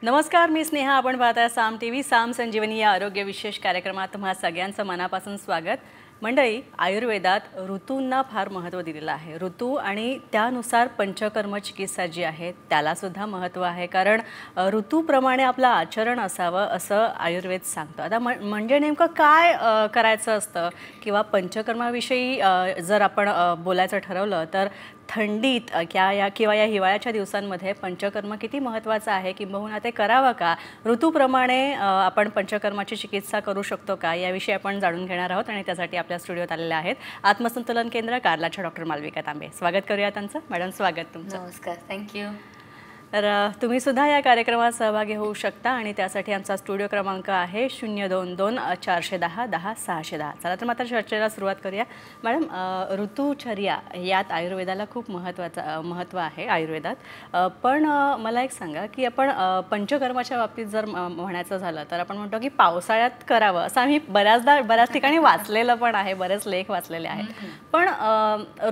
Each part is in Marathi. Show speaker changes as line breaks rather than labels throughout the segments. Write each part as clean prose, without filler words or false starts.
नमस्कार, मी स्नेहा. आपण पाहताय साम टीव्ही. साम संजीवनी या आरोग्य विशेष कार्यक्रमात तुम्हा सगळ्यांचं मनापासून स्वागत. मंडळी, आयुर्वेदात ऋतूंना फार महत्त्व दिलेलं आहे. ऋतू आणि त्यानुसार पंचकर्म चिकित्सा जी आहे त्यालासुद्धा महत्त्व आहे, कारण ऋतूप्रमाणे आपलं आचरण असावं असं आयुर्वेद सांगतं. आता म्हणजे नेमकं काय करायचं असतं किंवा पंचकर्माविषयी जर आपण बोलायचं ठरवलं तर थंडीत किंवा या हिवाळ्याच्या दिवसांमध्ये पंचकर्म किती महत्त्वाचं आहे, किंबहुना ते करावं का, ऋतूप्रमाणे आपण पंचकर्माची चिकित्सा करू शकतो का, याविषयी आपण जाणून घेणार आहोत. आणि त्यासाठी आपल्या स्टुडिओत आलेले आहेत आत्मसंतुलन केंद्र कार्लाच्या डॉक्टर मालविका तांबे. स्वागत करूया त्यांचं. मॅडम, स्वागत तुमचं.
नमस्कार, थँक्यू.
तर तुम्ही सुद्धा या कार्यक्रमात सहभागी होऊ शकता आणि त्यासाठी आमचा स्टुडिओ क्रमांक आहे 022-410-10-610. चला तर मात्र चर्चेला सुरुवात करूया. मॅडम, ऋतुचर्या यात आयुर्वेदाला खूप महत्त्व आहे आयुर्वेदात. पण मला एक सांगा की आपण पंचकर्माच्या बाबतीत जर म्हणायचं झालं तर आपण म्हणतो की पावसाळ्यात करावं, असं आम्ही बऱ्याच ठिकाणी वाचलेलं पण आहे, बरेच लेख वाचलेले आहेत. पण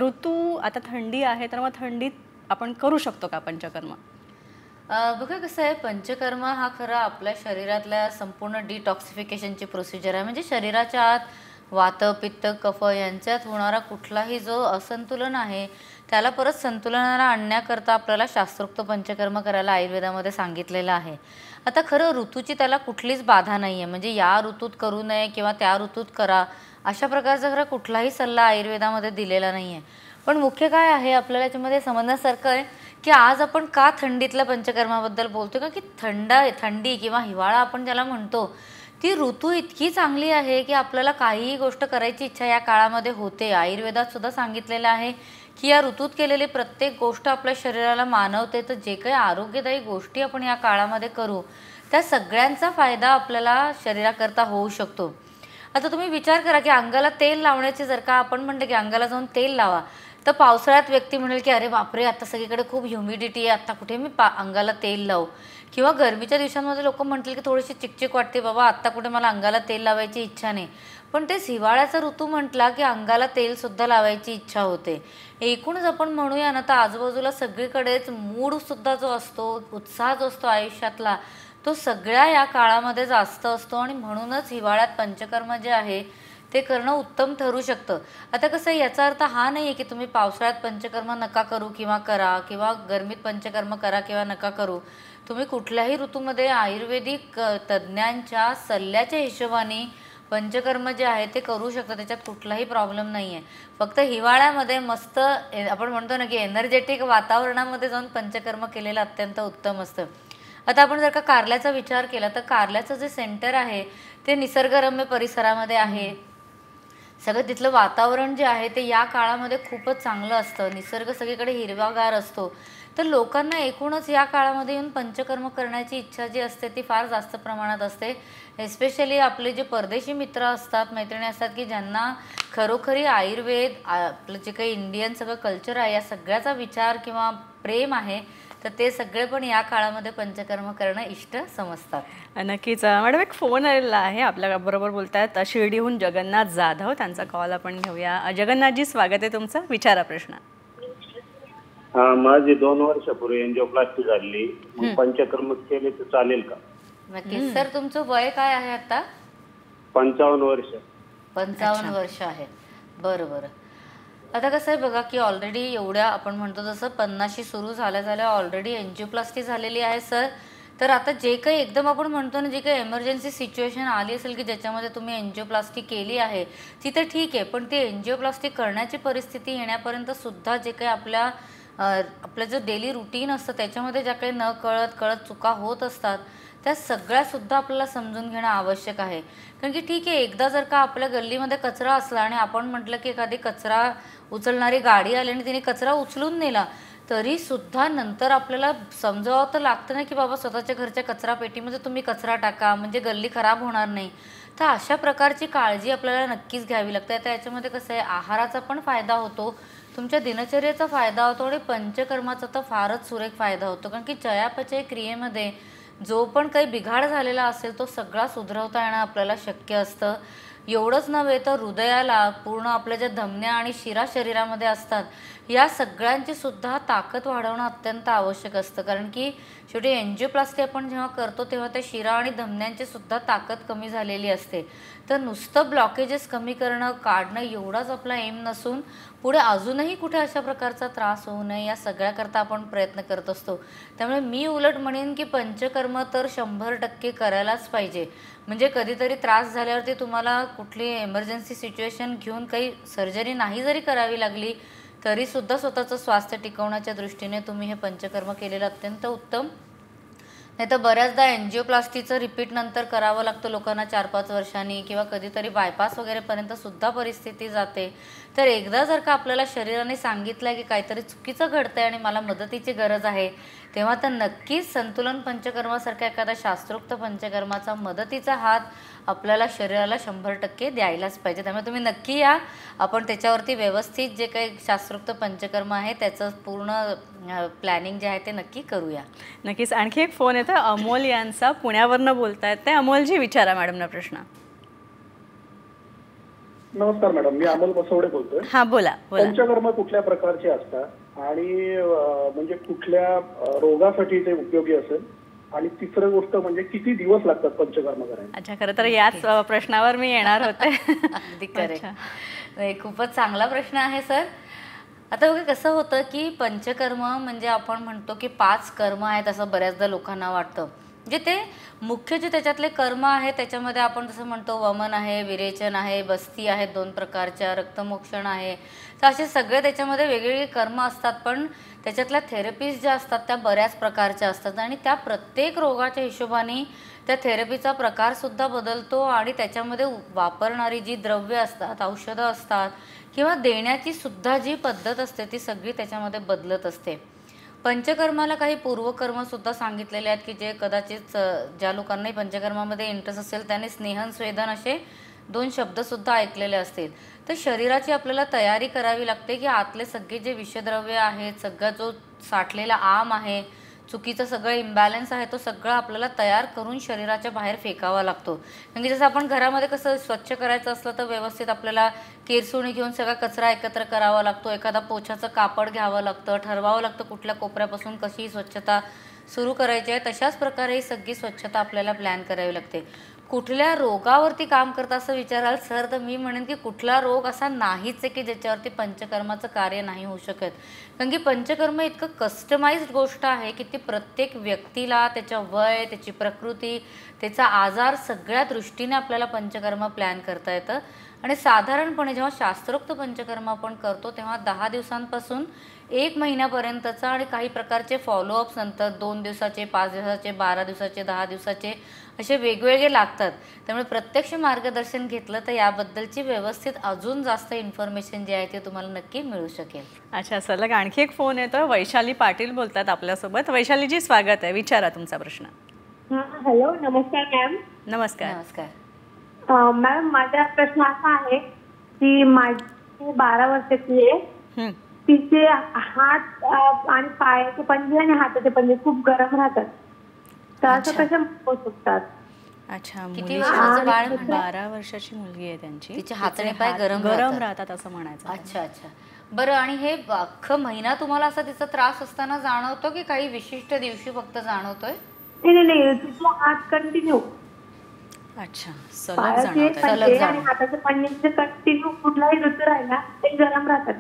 ऋतू आता थंडी आहे, तर मग थंडीत आपण करू शकतो का पंचकर्म?
बघा कसं आहे, पंचकर्म हा खरा आपल्या शरीरातल्या संपूर्ण डिटॉक्सिफिकेशनची प्रोसिजर आहे. म्हणजे शरीराच्या आत वात, पित्त, कफ यांच्यात होणारा कुठलाही जो असंतुलन आहे त्याला परत संतुलनाला आणण्याकरता आपल्याला शास्त्रोक्त पंचकर्म करायला आयुर्वेदामध्ये सांगितलेलं आहे. आता खरं ऋतूची त्याला कुठलीच बाधा नाही आहे. म्हणजे या ऋतूत करू नये किंवा त्या ऋतूत करा अशा प्रकारचा खरं कुठलाही सल्ला आयुर्वेदामध्ये दिलेला नाही आहे. पण मुख्य काय आहे आपल्याला याच्यामध्ये समजण्यासारखं आहे की आज आपण का थंडीतल्या पंचकर्माबद्दल बोलतो का, की थंडी किंवा हिवाळा आपण ज्याला म्हणतो ती ऋतू इतकी चांगली आहे की आपल्याला काहीही गोष्ट करायची इच्छा या काळामध्ये होते. आयुर्वेदात सुद्धा सांगितलेलं आहे की या ऋतूत केलेली प्रत्येक गोष्ट आपल्या शरीराला मानवते. तर जे काही आरोग्यदायी गोष्टी आपण या काळामध्ये करू त्या सगळ्यांचा फायदा आपल्याला शरीराकरता होऊ शकतो. आता तुम्ही विचार करा की अंगाला तेल लावण्याचे जर का आपण म्हणलं की अंगाला जाऊन तेल लावा, तर पावसाळ्यात व्यक्ती म्हणेल की अरे बापरे, आता सगळीकडे खूप ह्युमिडिटी आहे, आता कुठे मी अंगाला तेल लावू. किंवा गरमीच्या दिवसांमध्ये लोक म्हणतील की थोडीशी चिकचिक वाटते, बाबा आता कुठे मला अंगाला तेल लावायची इच्छा नाही. पण तेच हिवाळ्याचा ऋतू म्हटला की अंगाला तेलसुद्धा लावायची इच्छा होते. एकूणच आपण म्हणूया ना, तर आजूबाजूला सगळीकडेच मूडसुद्धा जो असतो, उत्साह जो असतो आयुष्यातला, तो सगळ्या या काळामध्ये जास्त असतो. आणि म्हणूनच हिवाळ्यात पंचकर्म जे आहे ते करणं उत्तम ठरू शकतं. आता कसं आहे, याचा अर्थ हा नाही आहे की तुम्ही पावसाळ्यात पंचकर्म नका करू किंवा करा, किंवा गरमीत पंचकर्म करा किंवा नका करू. तुम्ही कुठल्याही ऋतूमध्ये आयुर्वेदिक तज्ज्ञांच्या सल्ल्याच्या हिशोबाने पंचकर्म जे आहे ते करू शकता. त्याच्यात कुठलाही प्रॉब्लेम नाही आहे. फक्त हिवाळ्यामध्ये मस्त आपण म्हणतो ना की एनर्जेटिक वातावरणामध्ये जाऊन पंचकर्म केलेलं अत्यंत उत्तम असतं. आता आपण जर का कार्ल्याचा विचार केला तर कार्ल्याचं जे सेंटर आहे ते निसर्गरम्य परिसरामध्ये आहे. सगळं तिथलं वातावरण जे आहे ते या काळामध्ये खूपच चांगलं असतं. निसर्ग सगळीकडे हिरवागार असतो. तर लोकांना एकूणच या काळामध्ये येऊन पंचकर्म करण्याची इच्छा जी असते ती फार जास्त प्रमाणात असते. एस्पेशली आपले जे परदेशी मित्र असतात, मैत्रिणी असतात, की ज्यांना खरोखरी आयुर्वेद, आपलं जे काही इंडियन सगळं कल्चर आहे या सगळ्याचा विचार किंवा प्रेम आहे, तर ते सगळे पण या काळामध्ये पंचकर्म करणं इष्ट समजतात.
नक्कीच. मॅडम, एक फोन आलेला आहे आपल्या बरोबर बोलतायत शिर्डीहून जगन्नाथ जाधव. त्यांचा कॉल आपण घेऊया. जगन्नाथजी, स्वागत आहे तुमचं. विचारा प्रश्न.
माझी 2 वर्षापूर्वी एंजिओप्लास्टी झाली, पंचकर्म केले तर चालेल का?
नक्कीच. सर, तुमचं वय काय आहे आता?
55 वर्ष.
55 वर्ष आहे. बरं. आता कसं आहे बघा की ऑलरेडी एवढ्या आपण म्हणतो जसं 50शी सुरू झाल्या ऑलरेडी एंजिओप्लास्टी झालेली आहे सर. तर आता जे काही एकदम आपण म्हणतो ना, जे काही एमर्जन्सी सिच्युएशन आली असेल की ज्याच्यामध्ये तुम्ही एंजिओप्लास्टी केली आहे ती तर ठीक आहे, पण ती एंजिओप्लास्टी करण्याची परिस्थिती येण्यापर्यंत सुद्धा जे काही आपलं जो डेली रुटीन असतं त्याच्यामध्ये ज्या काही न कळत चुका होत असतात त्या सगळ्यासुद्धा आपल्याला समजून घेणं आवश्यक आहे. कारण की ठीक आहे, एकदा जर का आपल्या गल्लीमध्ये कचरा असला आणि आपण म्हटलं की एखादी कचरा उचलणारी गाडी आली आणि तिने कचरा उचलून नेला, तरीसुद्धा नंतर आपल्याला समजावं तर लागतं ना की बाबा स्वतःच्या घरच्या कचरा पेटीमध्ये तुम्ही कचरा टाका, म्हणजे गल्ली खराब होणार नाही. तर अशा प्रकारची काळजी आपल्याला नक्कीच घ्यावी लागते. तर याच्यामध्ये कसं आहे, आहाराचा पण फायदा होतो, तुमच्या दिनचर्येचा फायदा होतो आणि पंचकर्माचा तर फारच सुरेख फायदा होतो. कारण की चयापचय क्रियेमध्ये जो पण काही बिघाड झालेला असेल तो सगळा सुधरवता येणं आपल्याला शक्य असतं. एवढंच नव्हे तर हृदयाला, पूर्ण आपल्या ज्या धमन्या आणि शिरा शरीरामध्ये असतात, या सगळ्यांची सुद्धा ताकद वाढवणं अत्यंत आवश्यक असतं. कारण की शेवटी एन्जिओप्लास्टी आपण जेव्हा करतो तेव्हा त्या शिरा आणि धमन्यांची सुद्धा ताकद कमी झालेली असते. तर नुसतं ब्लॉकेजेस कमी करणं, काढणं एवढाच आपला एम नसून पुढे अजूनही कुठे अशा प्रकारचा त्रास होऊ नये या सगळ्याकरता आपण प्रयत्न करत असतो. त्यामुळे मी उलट म्हणेन की पंचकर्म तर 100% करायलाच पाहिजे. म्हणजे कधीतरी त्रास झाल्यावरती तुम्हाला कुठली एमर्जन्सी सिच्युएशन घेऊन काही सर्जरी नाही जरी करावी लागली तरीसुद्धा स्वतःचं स्वास्थ्य टिकवण्याच्या दृष्टीने तुम्ही हे पंचकर्म केलेलं अत्यंत उत्तम. नाही तर बऱ्याचदा एन्जिओप्लास्टीचं रिपीट नंतर करावं लागतं लोकांना 4-5 वर्षांनी, किंवा कधीतरी बायपास वगैरेपर्यंत सुद्धा परिस्थिती जाते. तर एकदा जर का आपल्याला शरीराने सांगितलं की काहीतरी चुकीचं घडतंय आणि मला मदतीची गरज आहे, तेव्हा तर नक्कीच संतुलन पंचकर्मासारख्या एखाद्या शास्त्रोक्त पंचकर्माचा मदतीचा हात आपल्याला शरीराला 100% द्यायलाच पाहिजे. त्यामुळे तुम्ही नक्की या, आपण त्याच्यावरती व्यवस्थित जे काही शास्त्रोक्त पंचकर्म आहे त्याचं पूर्ण प्लॅनिंग जे आहे ते नक्की करूया.
नक्कीच. आणखी एक फोन येतो अमोल यांचा, पुण्यावरनं बोलतायत ते. अमोलजी विचारा मॅडमना प्रश्न.
नमस्कार मॅडम, मी अमोल बसवडे बोलतोय.
हा बोला.
पंचकर्म कुठल्या प्रकारचे असतात आणि म्हणजे कुठल्या रोगासाठी ते उपयोगी असेल, आणि तिसरी गोष्ट म्हणजे किती दिवस लागतात पंचकर्म करायला?
अच्छा, खरं तर याच प्रश्नावर मी येणार होते.
अगदी करेक्ट. खूपच चांगला प्रश्न आहे सर. आता बघा कसं होतं की पंचकर्म म्हणजे आपण म्हणतो की 5 कर्म आहेत असं बऱ्याचदा लोकांना वाटतं. म्हणजे ते मुख्य जे त्याच्यातले कर्म आहे त्याच्यामध्ये आपण जसं म्हणतो वमन आहे, विरेचन आहे, बस्ती आहेत 2 प्रकारच्या, रक्तमोक्षण आहे. तर असे सगळे त्याच्यामध्ये वेगवेगळे कर्म असतात. पण त्याच्यातल्या थेरपीज ज्या असतात त्या बऱ्याच प्रकारच्या असतात आणि त्या प्रत्येक रोगाच्या हिशोबाने त्या थेरपीचा प्रकारसुद्धा बदलतो आणि त्याच्यामध्ये वापरणारी जी द्रव्य असतात, औषधं असतात किंवा देण्याची सुद्धा जी पद्धत असते ती सगळी त्याच्यामध्ये बदलत असते. पंचकर्माला काही पूर्वकर्मसुद्धा सांगितलेले आहेत की जे कदाचित ज्या लोकांनाही पंचकर्मामध्ये इंटरेस्ट असेल त्यांनी स्नेहन स्वेदन असे 2 शब्दसुद्धा ऐकलेले असतील. तर शरीराची आपल्याला तयारी करावी लागते की आतले सगळे जे विषद्रव्य आहेत, सगळा जो साठलेला आम आहे, चुकीचं सगळं इम्बॅलन्स आहे, तो सगळं आपल्याला तयार करून शरीराच्या बाहेर फेकावा लागतो. म्हणजे जसं आपण घरामध्ये कसं स्वच्छ करायचं असलं तर व्यवस्थित आपल्याला केरसुणी घेऊन सगळा कचरा एकत्र करावा लागतो, एखादा पोछाचं कापड घ्यावं लागतं, ठरवावं लागतं कुठल्या कोपऱ्यापासून कशी स्वच्छता सुरू करायची आहे. तशाच प्रकारे ही सगळी स्वच्छता आपल्याला प्लॅन करावी लागते. कुठल्या रोगावरती काम करता असं विचाराल सर, तर मी म्हणेन की कुठला रोग असा नाहीच आहे की ज्याच्यावरती पंचकर्माचं कार्य नाही होऊ शकत. कारण की पंचकर्म इतकं कस्टमाइज्ड गोष्ट आहे की ती प्रत्येक व्यक्तीला त्याच्या वय, त्याची प्रकृती, त्याचा आजार सगळ्या दृष्टीने आपल्याला पंचकर्म प्लॅन करता येतं. आणि साधारणपणे जेव्हा शास्त्रोक्त पंचकर्म आपण करतो तेव्हा 10 दिवसांपासून 1 महिन्यापर्यंतचा आणि काही प्रकारचे फॉलोअप्स नंतर 2 दिवसाचे, 5 दिवसाचे, 12 दिवसाचे, 10 दिवसाचे असे वेगवेगळे लागतात. त्यामुळे प्रत्यक्ष मार्गदर्शन घेतलं तर याबद्दलची व्यवस्थित अजून जास्त इन्फॉर्मेशन जी आहे ते तुम्हाला नक्की मिळू शकेल.
अच्छा, सलग आणखी एक फोन येतो. वैशाली पाटील बोलतात आपल्यासोबत. वैशालीजी स्वागत आहे, विचारा तुमचा प्रश्न.
हॅलो, नमस्कार मॅम.
नमस्कार.
नमस्कार
मॅम, माझा प्रश्न असा आहे की माझी 12 वर्षाची आहे. तिचे हात आणि पायाचे पंजे आणि हाताचे पंजे खूप गरम राहतात. तर असं कसं होऊ शकतात?
अच्छा,
किती वर्षाचं बाळ?
12 वर्षाची मुलगी आहे त्यांची.
तिचे हात आणि पाय गरम
राहतात असं म्हणायचं.
अच्छा अच्छा, बरं. आणि हे अख्खं महिना तुम्हाला असा तिचा त्रास असताना जाणवतो की काही विशिष्ट दिवशी फक्त जाणवतोय?
नाही, तिचे हात कंटिन्यू,
अच्छा, सलग जाणवतात.
आणि हाताचे पंजे कंटिन्यू कुठलाही ऋतू राहिला ते गरम राहतात.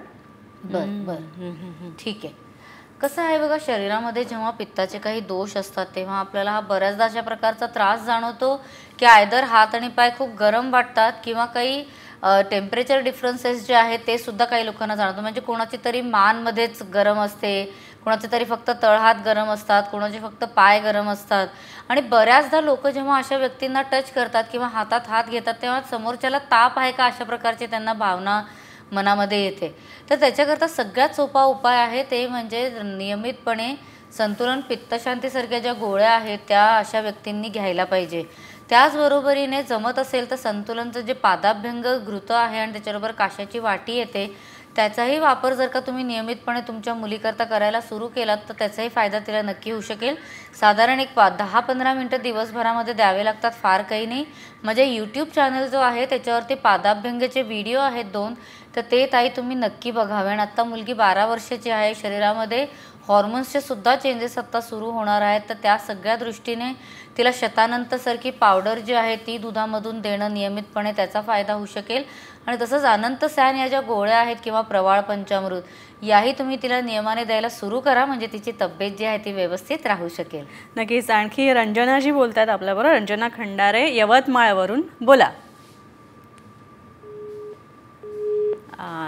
बरं बरं, ठीक आहे. कसं आहे बघा, शरीरामध्ये जेव्हा पित्ताचे काही दोष असतात तेव्हा आपल्याला हा बऱ्याचदा अशा प्रकारचा त्रास जाणवतो की आयदर हात आणि पाय खूप गरम वाटतात किंवा काही टेम्परेचर डिफरन्सेस जे आहेत ते सुद्धा काही लोकांना जाणवतो. म्हणजे कोणाची तरी मानमध्येच गरम असते, कोणाचे तरी फक्त तळहात गरम असतात, कोणाचे फक्त पाय गरम असतात. आणि बऱ्याचदा लोक जेव्हा अशा व्यक्तींना टच करतात किंवा हातात हात घेतात तेव्हा समोरच्याला ताप आहे का अशा प्रकारची त्यांना भावना मनामध्ये येते. तर त्याच्याकरता सगळ्यात सोपा उपाय आहे ते म्हणजे नियमितपणे संतुलन पित्तशांतीसारख्या ज्या गोळ्या आहेत त्या अशा व्यक्तींनी घ्यायला पाहिजे. त्याचबरोबरीने जमत असेल तर संतुलनचं जे पादाभ्यंग घृत आहे आणि त्याच्याबरोबर काशाची वाटी येते त्याचाही वापर जर का तुम्ही नियमितपणे तुमच्या मुलीकरता करायला सुरू केलात तर त्याचाही फायदा तिला नक्की होऊ शकेल. साधारण एक 10-15 मिनटं दिवसभरामध्ये द्यावे लागतात, फार काही नाही. माझे यूट्यूब चॅनल जो आहे त्याच्यावरती पादाभ्यंगाचे व्हिडिओ आहेत 2, तर ते ताई तुम्ही नक्की बघावे. आणि आत्ता मुलगी 12 वर्षाची आहे, शरीरामध्ये हॉर्मोन्सचे सुद्धा चेंजेस आत्ता सुरू होणार आहेत, तर त्या सगळ्या दृष्टीने तिला शतानंतसारखी पावडर जी आहे ती दुधामधून देणं नियमितपणे त्याचा फायदा होऊ शकेल. आणि तसंच अनंत सॅन या ज्या गोळ्या आहेत किंवा प्रवाळ पंचामृत याही तुम्ही तिला नियमाने द्यायला सुरू करा, म्हणजे तिची तब्येत जी आहे ती व्यवस्थित राहू शकेल.
नक्कीच. आणखी रंजनाजी बोलतात आपल्याबरोबर, रंजना खंडारे यवतमाळवरून. बोला.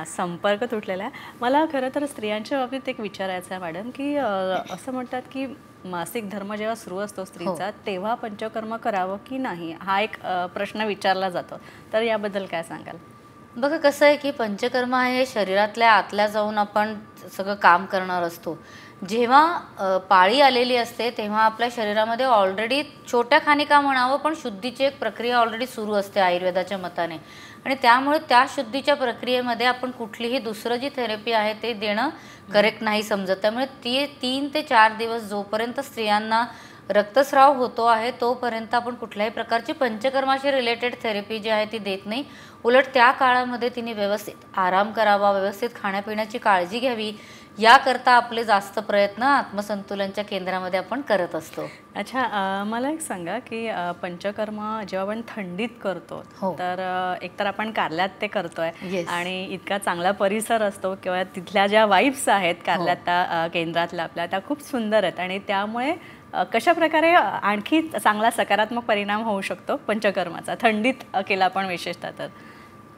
संपर्क तुटलेला आहे. मला खरं तर स्त्रियांच्या बाबतीत एक विचारायचं आहे मॅडम, की असं म्हणतात की मासिक धर्म जेव्हा सुरू असतो स्त्रीचा तेव्हा पंचकर्म करावं की नाही, हा एक प्रश्न विचारला जातो, तर याबद्दल काय सांगाल?
बघा कसं आहे की पंचकर्म हे शरीरातल्या आतल्या जाऊन आपण सगळं काम करणार असतो. जेव्हा पाळी आलेली असते तेव्हा आपल्या शरीरामध्ये ऑलरेडी छोट्या खानिका म्हणावं पण शुद्धीची एक प्रक्रिया ऑलरेडी सुरू असते आयुर्वेदाच्या मताने. आणि त्यामुळे त्या शुद्धीच्या प्रक्रियेमध्ये आपण कुठलीही दुसरं जी थेरपी आहे ते देणं करेक्ट नाही समजत. त्यामुळे 3 ते 4 दिवस जोपर्यंत स्त्रियांना रक्तस्राव होतो आहे तोपर्यंत आपण कुठल्याही प्रकारची पंचकर्माशी रिलेटेड थेरपी जी आहे ती देत नाही. उलट त्या काळामध्ये तिने व्यवस्थित आराम करावा, व्यवस्थित खाण्यापिण्याची काळजी घ्यावी, याकरता आपले जास्त प्रयत्न आत्मसंतुलनच्या केंद्रामध्ये आपण करत असतो.
अच्छा, मला एक सांगा की पंचकर्म जेव्हा आपण थंडीत करतो तर एकतर आपण कारल्यात ते करतोय आणि इतका चांगला परिसर असतो किंवा तिथल्या ज्या वाईब्स आहेत कारल्यात केंद्रातल्या आपल्या त्या खूप सुंदर आहेत आणि त्यामुळे कशा प्रकारे आणखी चांगला सकारात्मक परिणाम होऊ शकतो पंचकर्माचा थंडीत केला आपण विशेषतः? तर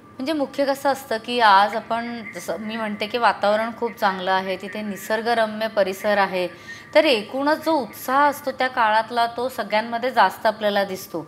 म्हणजे मुख्य कसं असतं की आज आपण जसं मी म्हणते की वातावरण खूप चांगलं आहे, तिथे निसर्गरम्य परिसर आहे, तर एकूणच जो उत्साह असतो त्या काळातला तो सगळ्यांमध्ये जास्त आपल्याला दिसतो.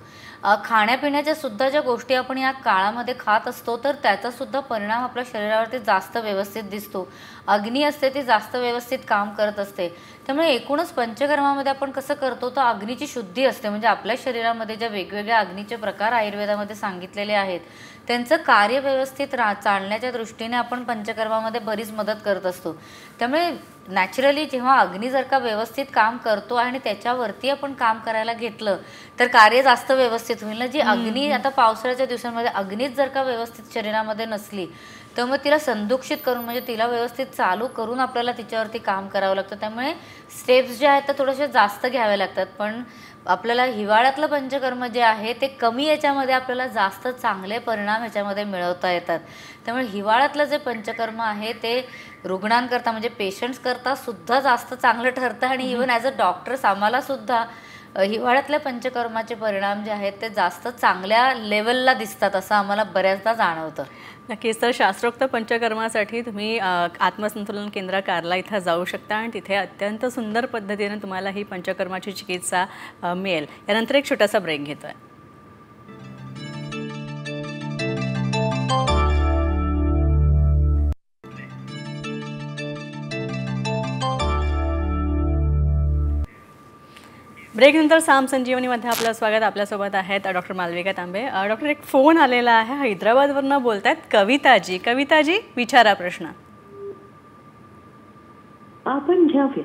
खाण्यापिण्याच्या सुद्धा ज्या गोष्टी आपण या काळामध्ये खात असतो तर त्याचा सुद्धा परिणाम आपल्या शरीरावरती जास्त व्यवस्थित दिसतो. अग्नी असते ती जास्त व्यवस्थित काम करत असते. त्यामुळे एकूणच पंचकर्मामध्ये आपण कसं करतो तर अग्नीची शुद्धी असते. म्हणजे आपल्या शरीरामध्ये ज्या वेगवेगळ्या अग्नीचे प्रकार आयुर्वेदामध्ये सांगितलेले आहेत त्यांचं कार्य व्यवस्थित चालण्याच्या दृष्टीने आपण पंचकर्मामध्ये बरीच मदत करत असतो. त्यामुळे नॅचरली जेव्हा अग्नी जर का व्यवस्थित काम करतो आणि त्याच्यावरती आपण काम करायला घेतलं तर कार्य जास्त व्यवस्थित होईल ना. जी अग्नी आता पावसाळ्याच्या दिवसांमध्ये अग्नीच जर का व्यवस्थित शरीरामध्ये नसली तर मग तिला संदूषित करून म्हणजे तिला व्यवस्थित चालू करून आपल्याला तिच्यावरती काम करावं लागतं. त्यामुळे स्टेप्स जे आहेत ते थोडेसे जास्त घ्यावे लागतात. पण आपल्याला हिवाळ्यातलं पंचकर्म जे आहे ते कमी याच्यामध्ये आपल्याला जास्त चांगले परिणाम ह्याच्यामध्ये मिळवता येतात. त्यामुळे हिवाळ्यातलं जे पंचकर्म आहे ते रुग्णांकरता म्हणजे पेशंट्स करता सुद्धा जास्त चांगलं ठरतं आणि इव्हन ॲज अ डॉक्टर्स आम्हाला सुद्धा हिवाळ्यातल्या पंचकर्माचे परिणाम जे आहेत ते जास्त चांगल्या लेवलला दिसतात असं आम्हाला बऱ्याचदा जाणवतं.
नक्कीच. तर शास्त्रोक्त पंचकर्मासाठी तुम्ही आत्मसंतुलन केंद्र कारला इथं जाऊ शकता आणि तिथे अत्यंत सुंदर पद्धतीने तुम्हाला ही पंचकर्माची चिकित्सा मिळेल. यानंतर एक छोटासा ब्रेक घेतोय. ब्रेकनंतर साम संजीवनीमध्ये आपलं स्वागत. आपल्यासोबत आहेत डॉक्टर मालविका तांबे. डॉक्टर, एक फोन आलेला आहे हैदराबादवरनं बोलतायत कविताजी. कविताजी, विचारा प्रश्न.
आपण घ्यावे.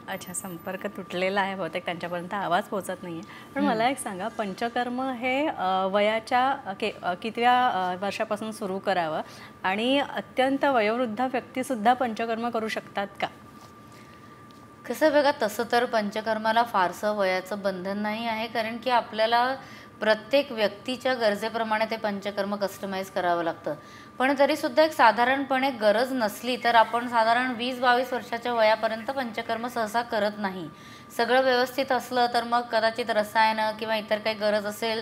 अच्छा, संपर्क तुटलेला आहे बहुतेक, त्यांच्यापर्यंत आवाज पोहोचत नाही आहे. पण मला एक सांगा, पंचकर्म हे वयाच्या कितव्या वर्षापासून सुरू करावं आणि अत्यंत वयोवृद्ध व्यक्तीसुद्धा पंचकर्म करू शकतात का?
कसं बघा, तसं तर पंचकर्माला फारसं वयाचं बंधन नाही आहे, कारण की आपल्याला प्रत्येक व्यक्तीच्या गरजेप्रमाणे ते पंचकर्म कस्टमाइज करावं लागतं. पण तरीसुद्धा एक साधारणपणे गरज नसली तर आपण साधारण 20-22 वर्षाच्या वयापर्यंत पंचकर्म सहसा करत नाही. सगळं व्यवस्थित असलं तर मग कदाचित रसायनं किंवा इतर काही गरज असेल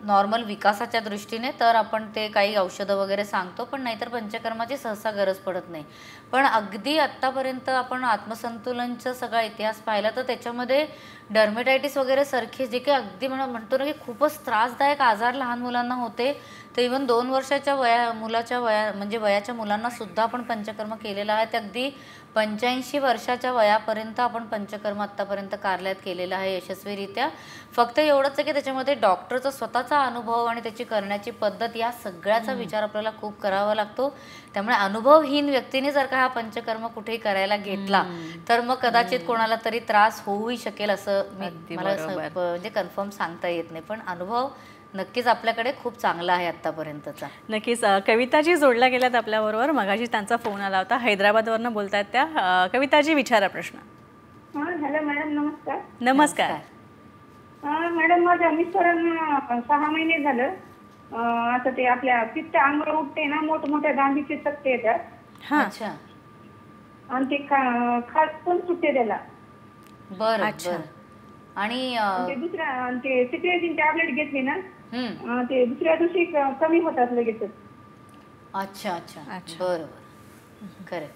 नॉर्मल विकासाच्या दृष्टीने तर आपण ते काही औषधं वगैरे सांगतो, पण नाहीतर पंचकर्माची सहसा गरज पडत नाही. पण अगदी आत्तापर्यंत आपण आत्मसंतुलनचा सगळा इतिहास पाहिला तर त्याच्यामध्ये डर्मेटायटिस वगैरे सारखे जे काही अगदी म्हणतो ना की खूपच त्रासदायक आजार लहान मुलांना होते, तर इव्हन 2 वर्षाच्या वयाच्या मुलांना सुद्धा आपण पंचकर्म केलेलं आहे. ते अगदी 85 वर्षाच्या वयापर्यंत आपण पंचकर्म आत्तापर्यंत कार्यालयात केलेलं आहे यशस्वीरित्या. फक्त एवढंच आहे की त्याच्यामध्ये डॉक्टरचा स्वतःचा अनुभव आणि त्याची करण्याची पद्धत या सगळ्याचा विचार आपल्याला खूप करावा लागतो. त्यामुळे अनुभवहीन व्यक्तीने जर का हा पंचकर्म कुठेही करायला घेतला तर मग कदाचित कोणाला तरी त्रास होऊही शकेल असं मला म्हणजे कन्फर्म सांगता येत नाही. पण अनुभव नक्कीच आपल्याकडे खूप चांगला आहे आतापर्यंतचा.
नक्कीच. कविताजी जोडल्या गेल्यात आपल्याबरोबर. मगाशी त्यांचा फोन आला होता, हैदराबादवरनं बोलतायत त्या. कविताजी विचारा प्रश्न.
हॅलो मॅडम, नमस्कार.
नमस्कार.
मॅडम, माझ्या मिस्टरांना 6 महिने झालं असं ते आपल्या पित्त अंगावर उठते ना, मोठमोठ्या गांधीचे चकते येतात.
अच्छा.
आणि ते खास पण सुटते त्याला.
बरं. अच्छा. आणि
ते दुसऱ्या ते सिट्रेजिन टॅबलेट घेतली ना, ते दुसऱ्या दिवशी कमी होतात लगेच.
अच्छा अच्छा. बरोबर. खरं.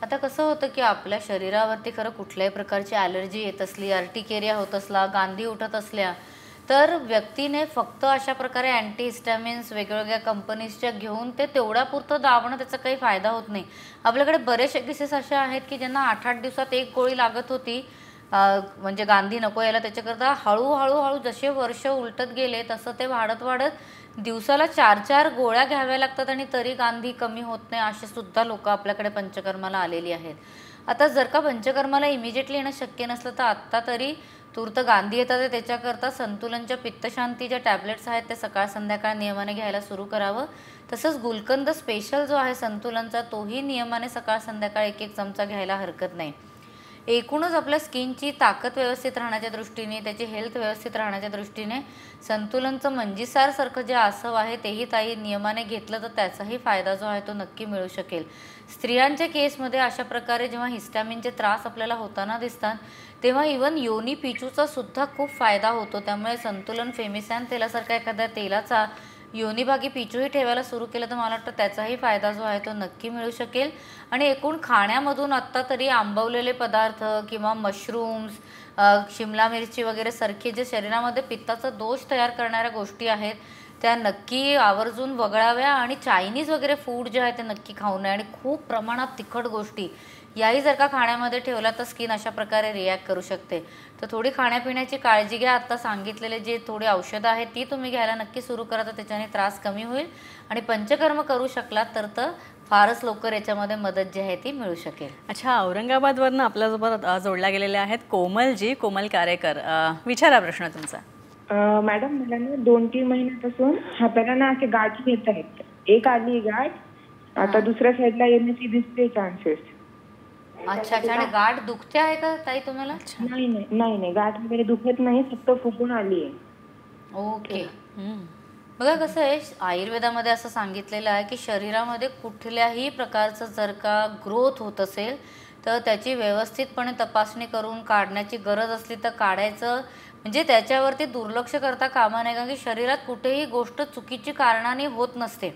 आता कसं होतं की आपल्या शरीरावरती खरं कुठल्याही प्रकारची ॲलर्जी येत असली, अर्टिकेरिया होत असला, गांधी उठत असल्या, तर व्यक्तीने फक्त अशा प्रकारे अँटीहिस्टॅमिन्स वेगवेगळ्या कंपनीजच्या घेऊन ते तेवढ्यापुरतं दाबणं त्याचा काही फायदा होत नाही. आपल्याकडे बरेचसे केसेस असे आहेत की ज्यांना 8-8 दिवसात एक गोळी लागत होती, म्हणजे गांधी नको यायला. त्याच्याकरता हळूहळू जसे वर्ष उलटत गेले तसं ते वाढत दिवसाला 4-4 गोळ्या घ्याव्या लागतात आणि तरी गांधी कमी होत नाही. असे सुद्धा लोक आपल्याकडे पंचकर्माला आलेली आहेत. आता जर का पंचकर्माला इमिजिएटली येणं शक्य नसलं तर आत्ता तरी तूर्त गांधी येतात, त्याच्याकरता संतुलनच्या पित्तशांतीच्या टॅबलेट्स आहेत ते सकाळ संध्याकाळ नियमाने घ्यायला सुरू करावं. तसंच गुलकंद स्पेशल जो आहे संतुलनचा, तोही नियमाने सकाळ संध्याकाळ 1-1 चमचा घ्यायला हरकत नाही. एकूणच आपल्या स्किनची ताकद व्यवस्थित राहण्याच्या दृष्टीने, त्याची हेल्थ व्यवस्थित राहण्याच्या दृष्टीने संतुलनचं मंजीसारसारखं जे आसव आहे तेही ताई नियमाने घेतलं तर त्याचाही फायदा जो आहे तो नक्की मिळू शकेल. स्त्रियांच्या केसमध्ये अशा प्रकारे जेव्हा हिस्टॅमिनचे त्रास आपल्याला होताना दिसतात तेव्हा इवन योनी पिचूचा सुद्धा खूप फायदा होतो. त्यामुळे संतुलन फेमिसॅन तेलासारखा एखाद्या तेलाचा योनीभागी पिचूही ठेवायला सुरू केलं तर मला वाटतं त्याचाही फायदा जो आहे तो नक्की मिळू शकेल. आणि एकूण खाण्यामधून आत्ता तरी आंबवलेले पदार्थ किंवा मशरूम्स, शिमला मिरची वगैरे सारखे जे शरीरामध्ये पित्ताचा दोष तयार करणाऱ्या गोष्टी आहेत त्या नक्की आवर्जून वगळाव्या. आणि चायनीज वगैरे फूड जे आहे ते नक्की खाऊ नये. आणि खूप प्रमाणात तिखट गोष्टी याही जर का खाण्यामध्ये ठेवला तर स्किन अशा प्रकारे रिॲक्ट करू शकते. तर थोडी खाण्यापिण्याची काळजी घ्या. आत्ता सांगितलेले जे थोडी औषधं आहेत ती तुम्ही घ्यायला नक्की सुरू करा, तर त्याच्याने त्रास कमी होईल. आणि पंचकर्म करू शकलात तर फारच लवकर याच्यामध्ये मदत जी आहे ती मिळू शकेल.
अच्छा, औरंगाबादवरनं आपल्यासोबत जोडल्या गेलेल्या आहेत कोमलजी, कोमल कारेकर. विचारा प्रश्न तुमचा.
मॅडम, मला ना 2-3 महिन्यापासून हाताला ना असे गाठी येत आहेत. एक आली गाठ, आता दुसऱ्या साईडला येण्याची दिसते चान्सेस.
अच्छा अच्छा. आणि गाठ दुखते आहे का ताई तुम्हाला?
नाही, गाठ वगैरे दुखत नाही, फक्त फुगून आली आहे.
ओके. बघा कसं आहे, आयुर्वेदामध्ये असं सांगितलेलं आहे की शरीरामध्ये कुठल्याही प्रकारचं जर का ग्रोथ होत असेल तर त्याची व्यवस्थितपणे तपासणी करून काढण्याची गरज असली तर काढायचं. म्हणजे त्याच्यावरती दुर्लक्ष करता कामा नये, कारण की शरीरात कुठेही गोष्ट चुकीची कारणाने होत नसते.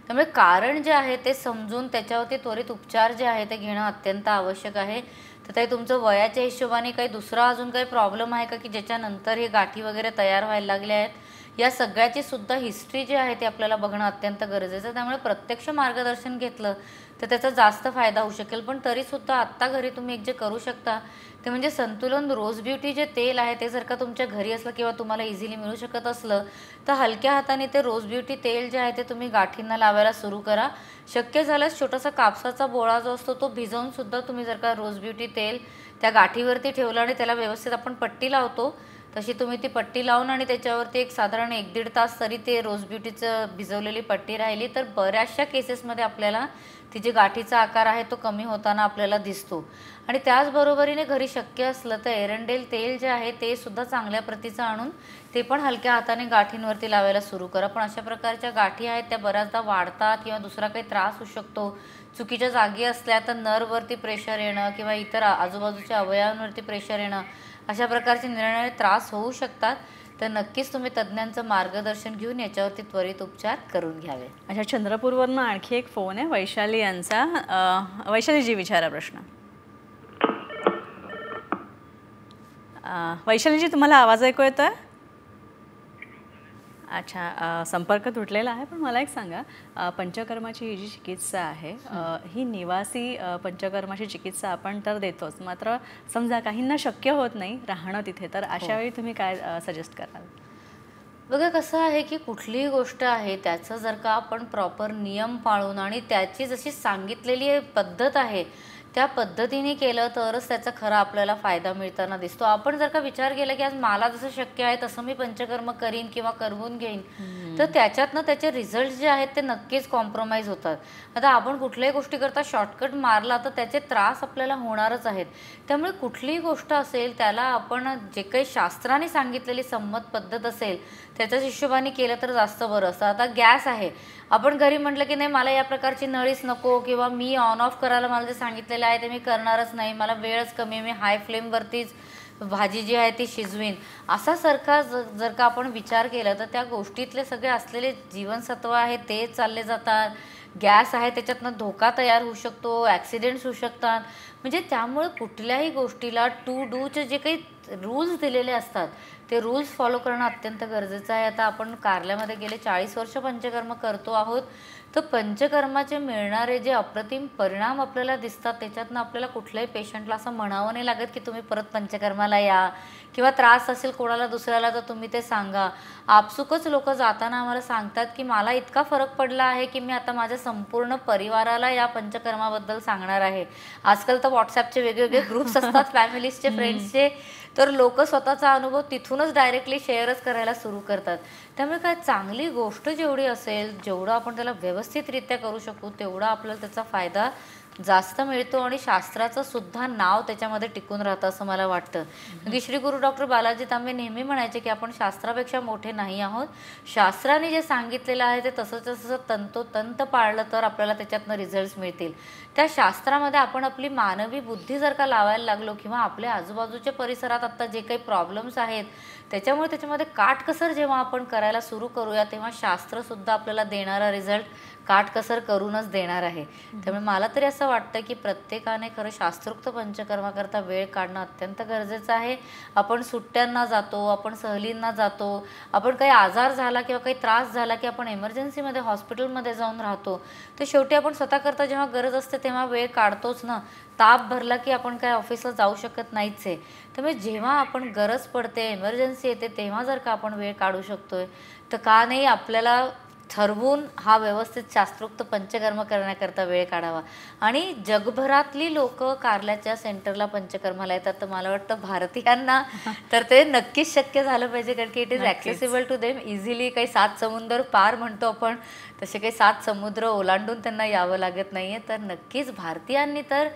त्यामुळे कारण जे आहे ते समजून त्याच्यावरती त्वरित उपचार जे आहे ते घेणं अत्यंत आवश्यक आहे. तर ते तुमचं वयाच्या हिशोबाने काही दुसरा अजून काही प्रॉब्लेम आहे का की ज्याच्यानंतर हे गाठी वगैरे तयार व्हायला लागल्या आहेत, या सगळ्याची सुद्धा हिस्ट्री जी आहे ती आपल्याला बघणं अत्यंत गरजेचं आहे. त्यामुळे प्रत्यक्ष मार्गदर्शन घेतलं तर त्याचा जास्त फायदा होऊ शकेल. पण तरीसुद्धा आत्ता घरी तुम्ही एक जे करू शकता ते म्हणजे संतुलन रोज ब्युटी जे तेल आहे ते जर का तुमच्या घरी असलं किंवा तुम्हाला इझिली मिळू शकत असलं तर हलक्या हाताने ते रोज ब्युटी तेल जे आहे ते तुम्ही गाठींना लावायला सुरू करा. शक्य झाल्यास छोटासा कापसाचा बोळा जो असतो तो भिजवून सुद्धा तुम्ही जर का रोज ब्युटी तेल त्या गाठीवरती ठेवलं आणि त्याला व्यवस्थित आपण पट्टी लावतो तशी तुम्ही ती पट्टी लावून आणि त्याच्यावरती एक साधारण 1-1.5 तास तरी ते रोज ब्युटीचं भिजवलेली पट्टी राहिली तर बऱ्याचशा केसेसमध्ये आपल्याला ती जी गाठीचा आकार आहे तो कमी होताना आपल्याला दिसतो. आणि त्याचबरोबरीने घरी शक्य असलं तर एरंडेल तेल जे आहे ते सुद्धा चांगल्या प्रतीचं आणून ते पण हलक्या हाताने गाठींवरती लावायला सुरू करा. पण अशा प्रकारच्या गाठी आहेत त्या बऱ्याचदा वाढतात किंवा दुसरा काही त्रास होऊ शकतो. चुकीच्या जागी असल्या तर नर्ववरती प्रेशर येणं किंवा इतर आजूबाजूच्या अवयवांवरती प्रेशर येणं अशा प्रकारचे निरनिराळे त्रास होऊ शकतात. तर नक्कीच तुम्ही तज्ज्ञांचं मार्गदर्शन घेऊन याच्यावरती त्वरित उपचार करून घ्यावे.
अच्छा, चंद्रपूरवरनं आणखी एक फोन आहे वैशाली यांचा. वैशालीजी विचारा प्रश्न. वैशालीजी, तुम्हाला आवाज ऐकू येतोय? अच्छा, संपर्क तुटलेला आहे. पण मला एक सांगा, पंचकर्माची ही जी चिकित्सा आहे, ही निवासी पंचकर्माची चिकित्सा आपण तर देतोच, मात्र समजा काहींना शक्य होत नाही राहणं तिथे, तर अशा वेळी तुम्ही काय सजेस्ट कराल?
बघा कसं आहे की कुठलीही गोष्ट आहे त्याचं जर का आपण प्रॉपर नियम पाळून आणि त्याची जशी सांगितलेली पद्धत आहे त्या पद्धतीने केलं तरच त्याचा खरा आपल्याला फायदा मिळताना दिसतो. आपण जर का विचार केला की आज मला जसं शक्य आहे तसं मी पंचकर्म करीन किंवा करवून घेईन, तर त्याच्यातनं त्याचे रिझल्ट जे आहेत ते नक्कीच कॉम्प्रोमाइज होतात. आता आपण कुठल्याही गोष्टी करता शॉर्टकट मारला तर त्याचे त्रास आपल्याला होणारच आहेत. त्यामुळे कुठलीही गोष्ट असेल त्याला आपण जे काही शास्त्राने सांगितलेली संमत पद्धत असेल त्याच्याच हिशोबाने केलं तर जास्त बरं असतं. आता गॅस आहे, आपण घरी म्हटलं की नाही मला या प्रकारची नळीच नको किंवा मी ऑन ऑफ करायला मला जे सांगितलेलं आहे ते मी करणारच नाही, मला वेळच कमी, मी हाय फ्लेमवरतीच भाजी जी आहे ती शिजवीन, असा सारखा जर का आपण विचार केला तर त्या गोष्टीतले सगळे असलेले जीवनसत्व आहे ते चालले जातात. गॅस आहे त्याच्यातनं धोका तयार होऊ शकतो, ॲक्सिडेंट्स होऊ शकतात. म्हणजे त्यामुळे कुठल्याही गोष्टीला टू डूचे जे काही रूल्स दिलेले असतात ते रूल्स फॉलो करणं अत्यंत गरजेचं आहे. आता आपण कारल्यामध्ये गेले 40 वर्ष पंचकर्म करतो आहोत, तर पंचकर्माचे मिळणारे जे अप्रतिम परिणाम आपल्याला दिसतात त्याच्यातनं आपल्याला कुठल्याही पेशंटला असं म्हणावं नाही लागत की तुम्ही परत पंचकर्माला या, किंवा त्रास असेल कोणाला दुसऱ्याला तर तुम्ही ते सांगा. आपसुकच लोक जाताना आम्हाला सांगतात की मला इतका फरक पडला आहे की मी आता माझ्या संपूर्ण परिवाराला या पंचकर्माबद्दल सांगणार आहे. आजकाल तर व्हॉट्सॲपचे वेगवेगळे ग्रुप्स असतात फॅमिलीजचे, फ्रेंड्सचे, तर लोक स्वतःचा अनुभव तिथूनच डायरेक्टली शेअरच करायला सुरू करतात. त्यामुळे काय चांगली गोष्ट जेवढी असेल, जेवढं आपण त्याला व्यवस्थितरित्या करू शकू तेवढा आपल्याला त्याचा फायदा जास्त मिळतो आणि शास्त्राचं सुद्धा नाव त्याच्यामध्ये टिकून राहतं असं मला वाटतं. की श्री गुरु डॉक्टर बालाजी तांबे नेहमी म्हणायचे की आपण शास्त्रापेक्षा मोठे नाही आहोत, शास्त्राने जे सांगितलेलं आहे ते तसं तंतोतंत पाळलं तर आपल्याला त्याच्यातनं रिझल्ट्स मिळतील. त्या शास्त्रामध्ये आपण आपली मानवी बुद्धी जर का लावायला लागलो किंवा आपल्या आजूबाजूच्या परिसरात आत्ता जे काही प्रॉब्लेम्स आहेत त्याच्यामध्ये काटकसर जेव्हा आपण करायला सुरू करूया तेव्हा शास्त्रसुद्धा आपल्याला देणारा रिझल्ट काटकसर करूनच देणार आहे. त्यामुळे मला तरी असं वाटतं की प्रत्येकाने खरं शास्त्रोक्त पंचकर्माकरता वेळ काढणं अत्यंत गरजेचं आहे. आपण सुट्ट्यांना जातो, आपण सहलींना जातो, आपण काही आजार झाला किंवा काही त्रास झाला की आपण एमर्जन्सीमध्ये हॉस्पिटलमध्ये जाऊन राहतो, तर शेवटी आपण स्वतःकरता जेव्हा गरज असते तेव्हा वेळ काढतोच ना. ताप भरला की आपण काय ऑफिसला जाऊ शकत नाहीच आहे. त्यामुळे जेव्हा आपण गरज पडते, एमर्जन्सी येते तेव्हा जर का आपण वेळ काढू शकतोय तर का नाही आपल्याला ठरवून हा व्यवस्थित शास्त्रोक्त पंचकर्म करण्याकरता वेळ काढावा. आणि जगभरातली लोक कारल्याच्या सेंटरला पंचकर्माला येतात, तर मला वाटतं भारतीयांना तर ते नक्कीच शक्य झालं पाहिजे, कारण की it is accessible to them easily. काही 7 समुद्र पार म्हणतो आपण तसे काही 7 समुद्र ओलांडून त्यांना यावं लागत नाही आहे. तर नक्कीच भारतीयांनी तर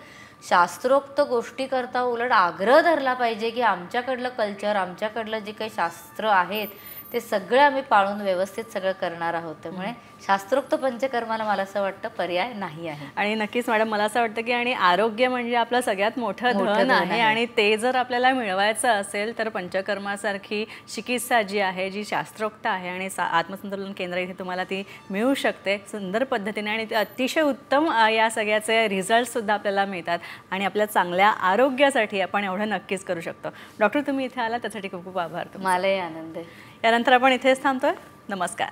शास्त्रोक्त गोष्टी करता उलट आग्रह धरला पाहिजे की आमच्याकडलं कल्चर, आमच्याकडलं जे काही शास्त्र आहेत ते सगळं आम्ही पाळून व्यवस्थित सगळं करणार आहोत. त्यामुळे शास्त्रोक्त पंचकर्माला मला असं वाटतं पर्याय नाही आहे.
आणि नक्कीच मॅडम, मला असं वाटतं की आणि आरोग्य म्हणजे आपलं सगळ्यात मोठं धन आहे आणि ते जर आपल्याला मिळवायचं असेल तर पंचकर्मासारखी चिकित्सा जी आहे, जी शास्त्रोक्त आहे आणि आत्मसंतुलन केंद्र इथे तुम्हाला ती मिळू शकते सुंदर पद्धतीने आणि ते अतिशय उत्तम या सगळ्याचे रिझल्टसुद्धा आपल्याला मिळतात आणि आपल्या चांगल्या आरोग्यासाठी आपण एवढं नक्कीच करू शकतो. डॉक्टर, तुम्ही इथे आला त्यासाठी खूप खूप आभार.
मलाही आनंद आहे.
यानंतर आपण इथेच थांबतोय. नमस्कार.